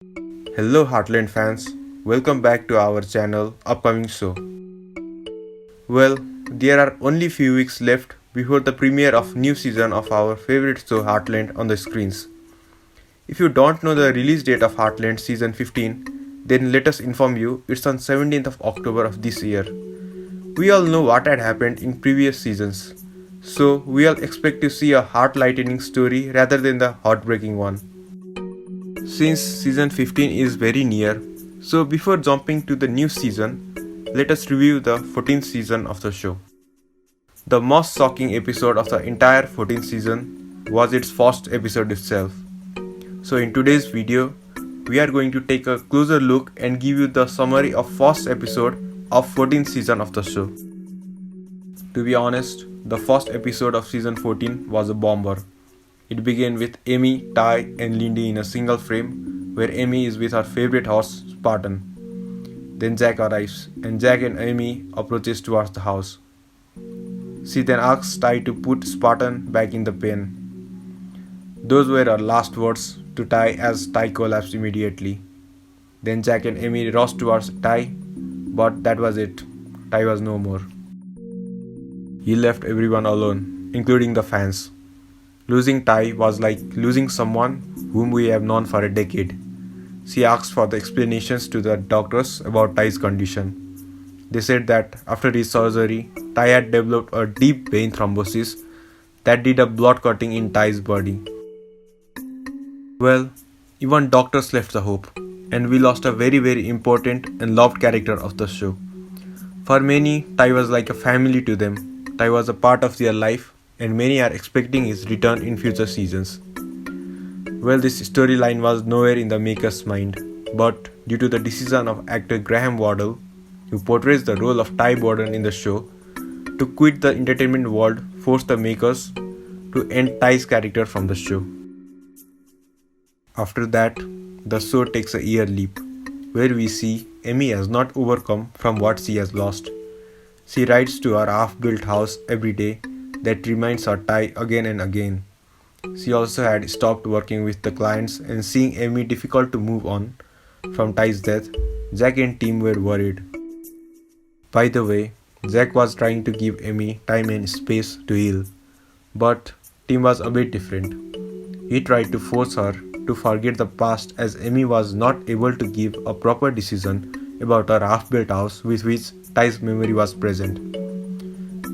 Hello Heartland fans, welcome back to our channel upcoming show. Well, there are only few weeks left before the premiere of new season of our favorite show Heartland on the screens. If you don't know the release date of Heartland season 15, then let us inform you it's on 17th of October of this year. We all know what had happened in previous seasons, so we all expect to see a heart lightening story rather than the heartbreaking one. Since season 15 is very near, so before jumping to the new season, let us review the 14th season of the show. The most shocking episode of the entire 14th season was its first episode itself. So in today's video, we are going to take a closer look and give you the summary of first episode of 14th season of the show. To be honest, the first episode of season 14 was a bomber. It began with Amy, Ty and Lindy in a single frame where Amy is with her favorite horse, Spartan. Then Jack arrives and Jack and Amy approaches towards the house. She then asks Ty to put Spartan back in the pen. Those were her last words to Ty as Ty collapsed immediately. Then Jack and Amy rushed towards Ty, but that was it. Ty was no more. He left everyone alone, including the fans. Losing Ty was like losing someone whom we have known for a decade. She asked for the explanations to the doctors about Ty's condition. They said that after his surgery, Ty had developed a deep vein thrombosis that did a blood clotting in Ty's body. Well, even doctors left the hope, and we lost a very important and loved character of the show. For many, Ty was like a family to them. Ty was a part of their life, and many are expecting his return in future seasons. Well, this storyline was nowhere in the maker's mind, but due to the decision of actor Graham Wardle, who portrays the role of Ty Borden in the show, to quit the entertainment world forced the makers to end Ty's character from the show. After that, the show takes a year leap, where we see Amy has not overcome from what she has lost. She rides to her half-built house every day that reminds her Ty again and again. She also had stopped working with the clients, and seeing Amy difficult to move on from Ty's death, Jack and Tim were worried. By the way, Jack was trying to give Amy time and space to heal, but Tim was a bit different. He tried to force her to forget the past as Amy was not able to give a proper decision about her half-built house with which Ty's memory was present.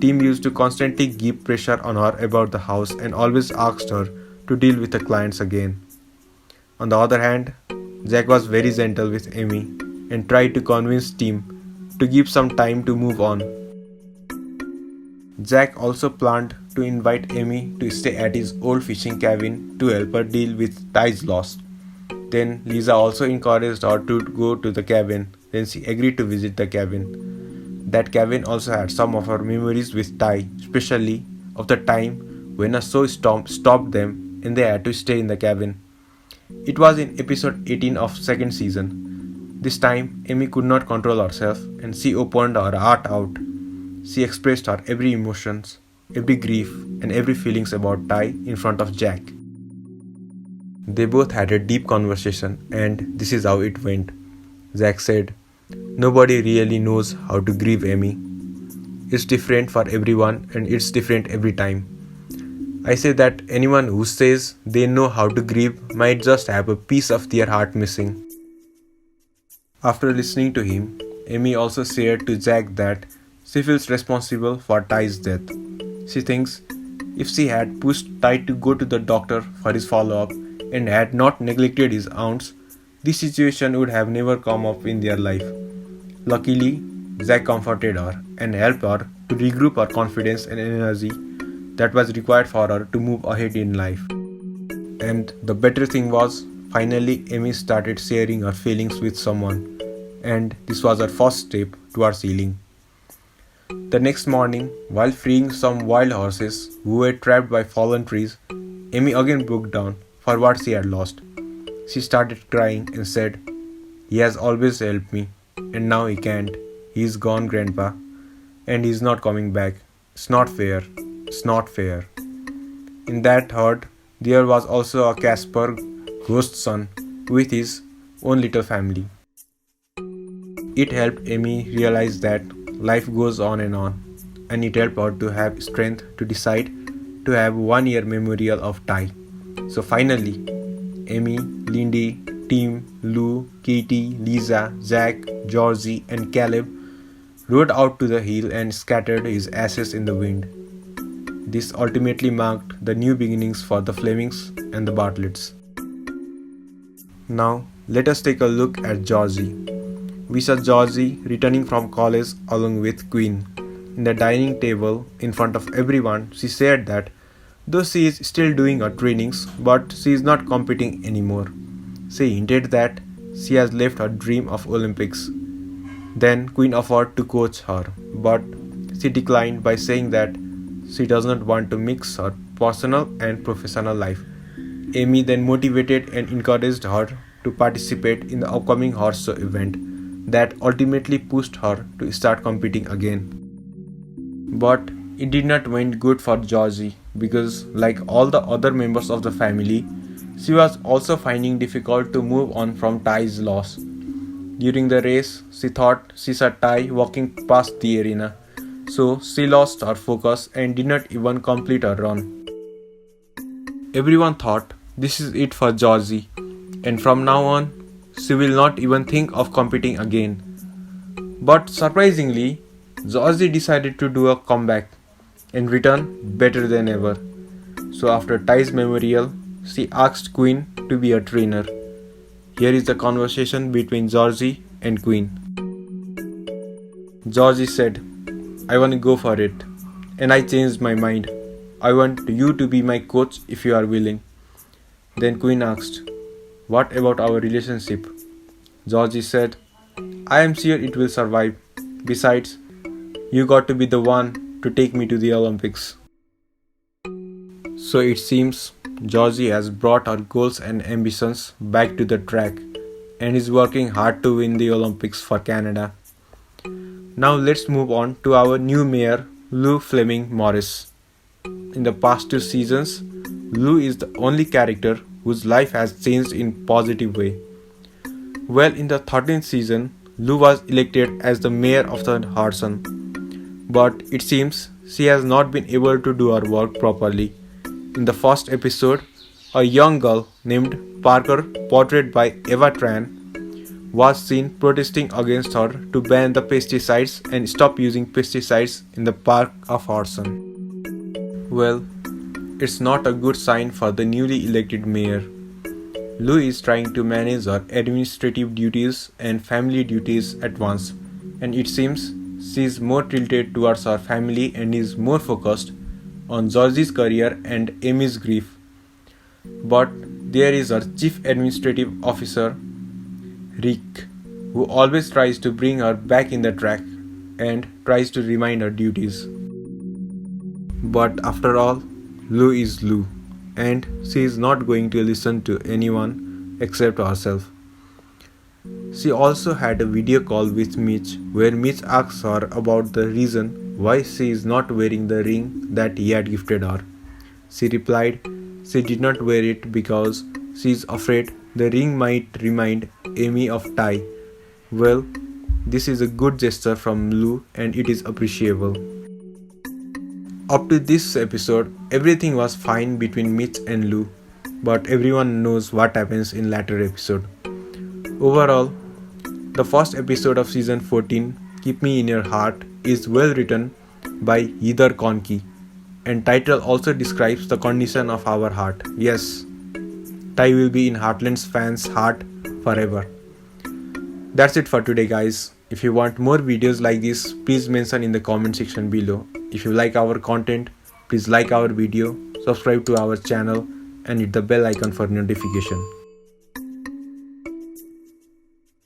Tim used to constantly give pressure on her about the house and always asked her to deal with the clients again. On the other hand, Jack was very gentle with Amy and tried to convince Tim to give some time to move on. Jack also planned to invite Amy to stay at his old fishing cabin to help her deal with Ty's loss. Then Lisa also encouraged her to go to the cabin. Then she agreed to visit the cabin. That cabin also had some of her memories with Ty, especially of the time when a snowstorm stopped them and they had to stay in the cabin. It was in episode 18 of second season. This time, Amy could not control herself and she opened her heart out. She expressed her every emotions, every grief and every feelings about Ty in front of Jack. They both had a deep conversation and this is how it went. Jack said, "Nobody really knows how to grieve, Amy. It's different for everyone and it's different every time. I say that anyone who says they know how to grieve might just have a piece of their heart missing." After listening to him, Amy also shared to Jack that she feels responsible for Ty's death. She thinks if she had pushed Ty to go to the doctor for his follow-up and had not neglected his aunts, this situation would have never come up in their life. Luckily, Jack comforted her and helped her to regroup her confidence and energy that was required for her to move ahead in life. And the better thing was, finally Amy started sharing her feelings with someone, and this was her first step towards healing. The next morning, while freeing some wild horses who were trapped by fallen trees, Amy again broke down for what she had lost. She started crying and said, "He has always helped me, and now he can't. He is gone, Grandpa, and he is not coming back. It's not fair. It's not fair." In that herd, there was also a Casper, ghost son, with his own little family. It helped Amy realize that life goes on, and it helped her to have strength to decide to have 1 year memorial of Ty. So finally, Amy, Lindy, Tim, Lou, Katie, Lisa, Zach, Georgie, and Caleb rode out to the hill and scattered his ashes in the wind. This ultimately marked the new beginnings for the Flemings and the Bartletts. Now, let us take a look at Georgie. We saw Georgie returning from college along with Queen. In the dining table, in front of everyone, she said that though she is still doing her trainings, but she is not competing anymore. She hinted that she has left her dream of Olympics. Then Queen offered to coach her, but she declined by saying that she does not want to mix her personal and professional life. Amy then motivated and encouraged her to participate in the upcoming horse show event that ultimately pushed her to start competing again. But it did not went good for Georgie because, like all the other members of the family, she was also finding difficult to move on from TYs Last. During the race, she thought she saw Ty walking past the arena, so she lost her focus and did not even complete her run. Everyone thought this is it for Georgie, and from now on, she will not even think of competing again. But surprisingly, Georgie decided to do a comeback and return better than ever. So after Ty's memorial, she asked Queen to be a trainer. Here is the conversation between Georgie and Queen. Georgie said, "I want to go for it, and I changed my mind. I want you to be my coach if you are willing." Then Queen asked, "What about our relationship?" Georgie said, "I am sure it will survive. Besides, you got to be the one to take me to the Olympics." So it seems Georgie has brought her goals and ambitions back to the track and is working hard to win the Olympics for Canada. Now let's move on to our new mayor, Lou Fleming Morris. In the past 2 seasons, Lou is the only character whose life has changed in positive way. Well, in the 13th season, Lou was elected as the mayor of the Heartland, but it seems she has not been able to do her work properly. In the first episode, a young girl named Parker, portrayed by Eva Tran, was seen protesting against her to ban the pesticides and stop using pesticides in the park of Heartland. Well, it's not a good sign for the newly elected mayor. Lou is trying to manage her administrative duties and family duties at once, and it seems she is more tilted towards her family and is more focused on Georgie's career and Amy's grief. But there is her chief administrative officer, Rick, who always tries to bring her back in the track and tries to remind her duties. But after all, Lou is Lou, and she is not going to listen to anyone except herself. She also had a video call with Mitch where Mitch asks her about the reason why she is not wearing the ring that he had gifted her. She replied she did not wear it because she is afraid the ring might remind Amy of Ty. Well, this is a good gesture from Lou and it is appreciable. Up to this episode, everything was fine between Mitch and Lou, but everyone knows what happens in later episode. Overall, the first episode of season 14, Keep Me in Your Heart, is well written by Heather Conkey, and title also describes the condition of our heart. Yes, Ty will be in Heartland's fans' heart forever. That's it for today, guys. If you want more videos like this, please mention in the comment section below. If you like our content, please like our video, subscribe to our channel and hit the bell icon for notification.